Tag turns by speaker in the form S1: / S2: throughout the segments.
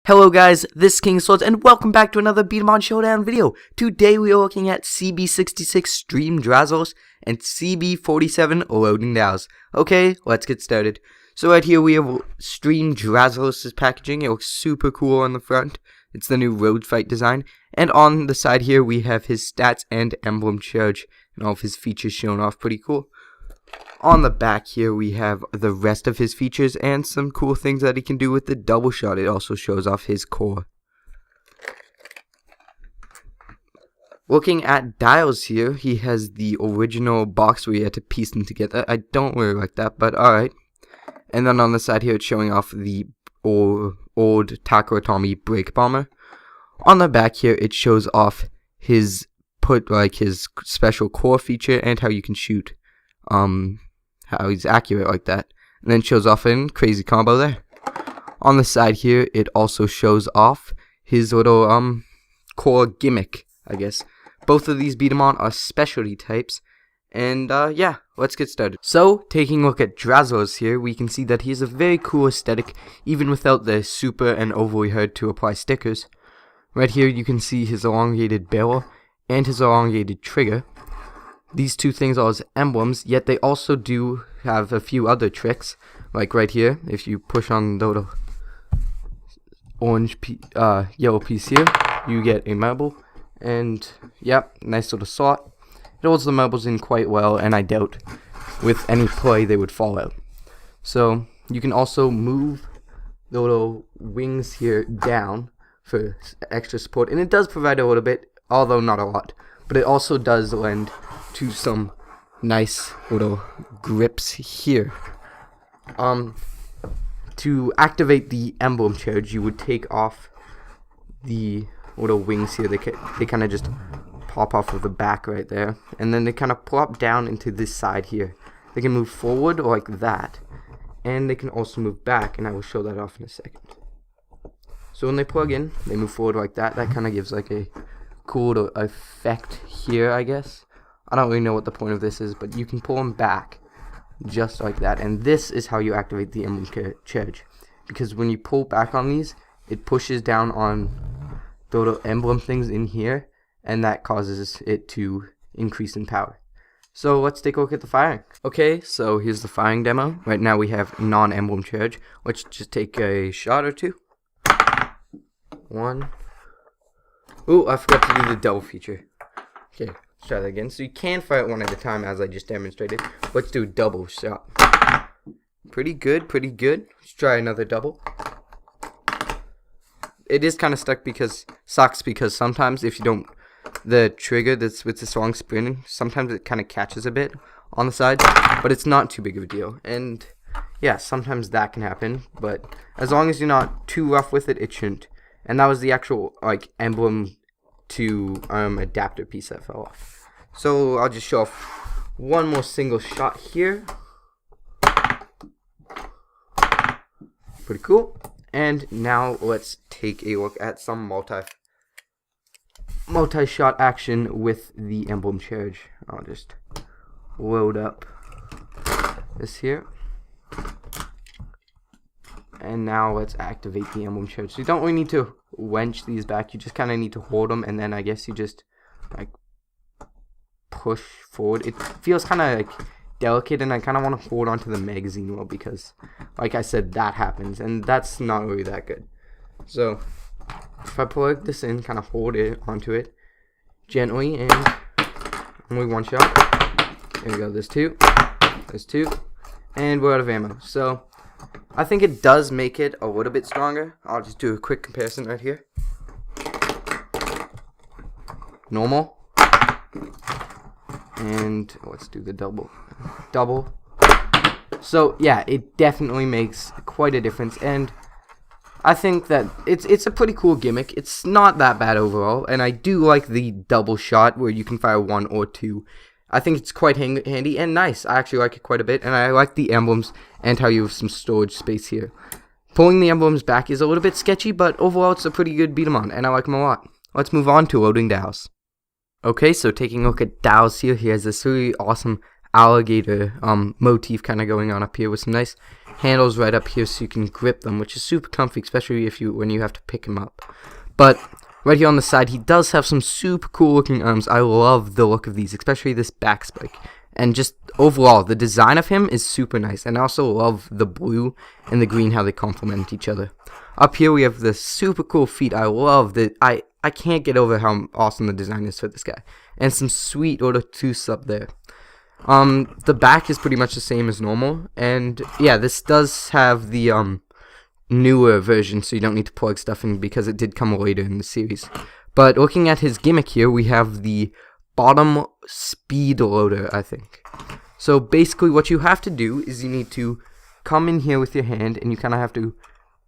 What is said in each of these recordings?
S1: Hello guys, this is TheKingswords and welcome back to another B-Daman Showdown video. Today we are looking at CB66 Stream Drazeros and CB47 Loading Danaus. Okay, let's get started. So right here we have Stream Drazeros' packaging. It looks super cool on the front. It's the new road fight design. And on the side here we have his stats and emblem charge and all of his features shown off. Pretty cool. On the back here we have the rest of his features and some cool things that he can do with the double shot. It also shows off his core. Looking at Diles here, he has the original box where you had to piece them together. I don't really like that, but alright. And then on the side here it's showing off the old Takaratomi brake bomber. On the back here it shows off his his special core feature and how you can shoot. How he's accurate like that, and then shows off in crazy combo there. On the side here it also shows off his little core gimmick, I guess. Both of these B-Daman are specialty types, and yeah, let's get started. So taking a look at Drazeros here, we can see that he has a very cool aesthetic even without the super and overly hard to apply stickers. Right here you can see his elongated barrel and his elongated trigger. These two things are his emblems, yet they also do have a few other tricks. Like right here, if you push on the little yellow piece here, you get a marble. And yep, nice little slot. It holds the marbles in quite well, and I doubt with any play they would fall out. So you can also move the little wings here down for extra support, and it does provide a little bit, although not a lot. But it also does lend to some nice little grips here. To activate the emblem charge, you would take off the little wings here. They kind of just pop off of the back right there, and then they kind of plop down into this side here. They can move forward like that, and they can also move back, and I will show that off in a second. So when they plug in, they move forward like that. That kind of gives like a cool little effect here, I guess. I don't really know what the point of this is, but you can pull them back just like that, and this is how you activate the emblem charge. Because when you pull back on these, it pushes down on the little emblem things in here, and that causes it to increase in power. So let's take a look at the firing. Okay, so here's the firing demo. Right now we have non-emblem charge. Let's just take a shot or two. One. Ooh, I forgot to do the double feature. Okay, let's try that again. So you can fire it one at a time, as I just demonstrated. Let's do a double shot. Pretty good, pretty good. Let's try another double. It is kind of stuck because sometimes if you don't, the trigger that's with this long spinning, sometimes it kind of catches a bit on the side, but it's not too big of a deal. And yeah, sometimes that can happen, but as long as you're not too rough with it, it shouldn't. And that was the actual like emblem to adapter piece that fell off. So I'll just show off one more single shot here. Pretty cool. And now let's take a look at some multi-shot action with the emblem charge. I'll just load up this here. And now let's activate the emblem charge. So you don't really need to wench these back. You just kind of need to hold them, and then I guess you just like push forward. It feels kind of like delicate, and I kind of want to hold on to the magazine well because, like I said, that happens, and that's not really that good. So if I plug this in, kind of hold it onto it gently, and only one shot. There we go. There's two, and we're out of ammo. So I think it does make it a little bit stronger. I'll just do a quick comparison right here. Normal. And let's do the double. So yeah, it definitely makes quite a difference, and I think that it's a pretty cool gimmick. It's not that bad overall, and I do like the double shot where you can fire one or two. I think it's quite handy and nice. I actually like it quite a bit, and I like the emblems and how you have some storage space here. Pulling the emblems back is a little bit sketchy, but overall it's a pretty good B-Daman, and I like them a lot. Let's move on to loading Danaus. Okay, so taking a look at Danaus here, he has this really awesome alligator motif kind of going on up here with some nice handles right up here so you can grip them, which is super comfy, especially when you have to pick him up. But right here on the side, he does have some super cool looking arms. I love the look of these, especially this back spike. And just overall, the design of him is super nice. And I also love the blue and the green, how they complement each other. Up here, we have the super cool feet. I love that. I can't get over how awesome the design is for this guy. And some sweet little tooths up there. The back is pretty much the same as normal. And yeah, this does have the newer version, so you don't need to plug stuff in because it did come later in the series. But looking at his gimmick here, we have the bottom speed loader, I think. So basically what you have to do is you need to come in here with your hand and you kind of have to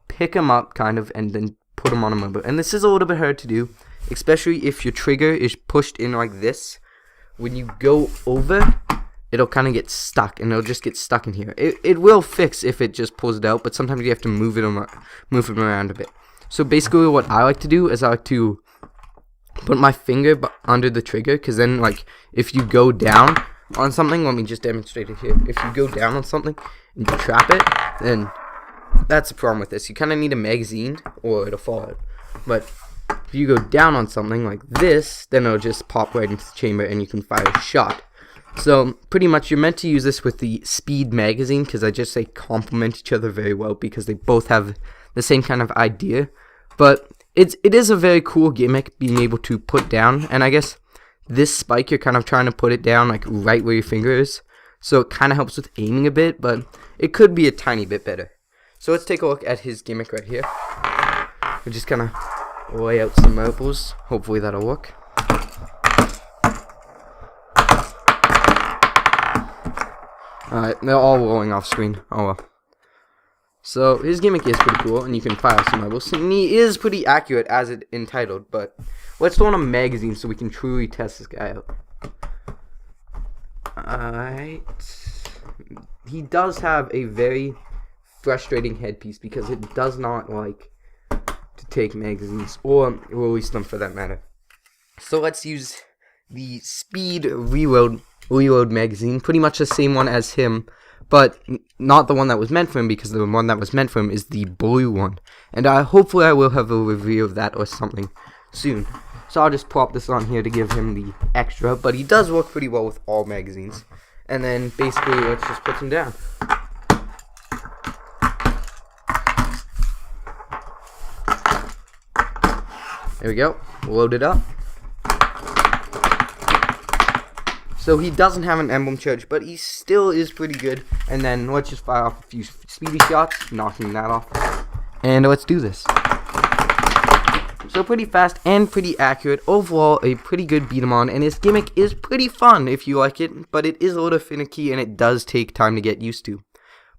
S1: pick him up kind of and then put him on a mobile. And this is a little bit hard to do, especially if your trigger is pushed in like this. When you go over, it'll kind of get stuck and it'll just get stuck in here. It will fix if it just pulls it out, but sometimes you have to move it around a bit. So basically what I like to do is I like to put my finger under the trigger, because then like if you go down on something, let me just demonstrate it here. If you go down on something and you trap it, then that's the problem with this. You kind of need a magazine or it'll fall out. But if you go down on something like this, then it'll just pop right into the chamber and you can fire a shot. So pretty much you're meant to use this with the speed magazine, because I just say complement each other very well because they both have the same kind of idea. But it is a very cool gimmick being able to put down, and I guess this spike you're kind of trying to put it down like right where your finger is, so it kind of helps with aiming a bit, but it could be a tiny bit better. So let's take a look at his gimmick right here. We'll just kind of lay out some marbles. Hopefully that'll work. Alright, they're all rolling off screen. Oh well. So his gimmick is pretty cool, and you can fire some marbles. And he is pretty accurate as it entitled, but let's throw on a magazine so we can truly test this guy out. Alright. He does have a very frustrating headpiece because it does not like to take magazines, or release them for that matter. So let's use the speed reload magazine, pretty much the same one as him, but not the one that was meant for him, because the one that was meant for him is the blue one. And hopefully I will have a review of that or something soon. So I'll just plop this on here to give him the extra, but he does work pretty well with all magazines. And then basically let's just put him down. There we go, load it up. So he doesn't have an emblem charge, but he still is pretty good. And then let's just fire off a few speedy shots, knocking that off. And let's do this. So pretty fast and pretty accurate. Overall, a pretty good beat-em-on, and his gimmick is pretty fun if you like it, but it is a little finicky and it does take time to get used to.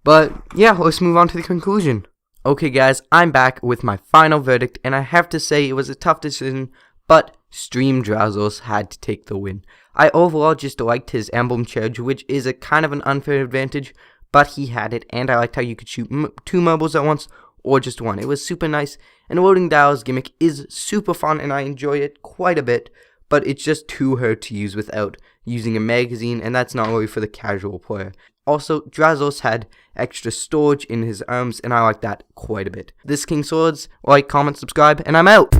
S1: But yeah, let's move on to the conclusion. Okay guys, I'm back with my final verdict, and I have to say it was a tough decision, but Stream Drazeros had to take the win. I overall just liked his emblem charge, which is a kind of an unfair advantage, but he had it, and I liked how you could shoot two marbles at once, or just one. It was super nice, and loading Diles gimmick is super fun, and I enjoy it quite a bit, but it's just too hard to use without using a magazine, and that's not really for the casual player. Also, Drazeros had extra storage in his arms, and I like that quite a bit. This TheKingswords, like, comment, subscribe, and I'm out!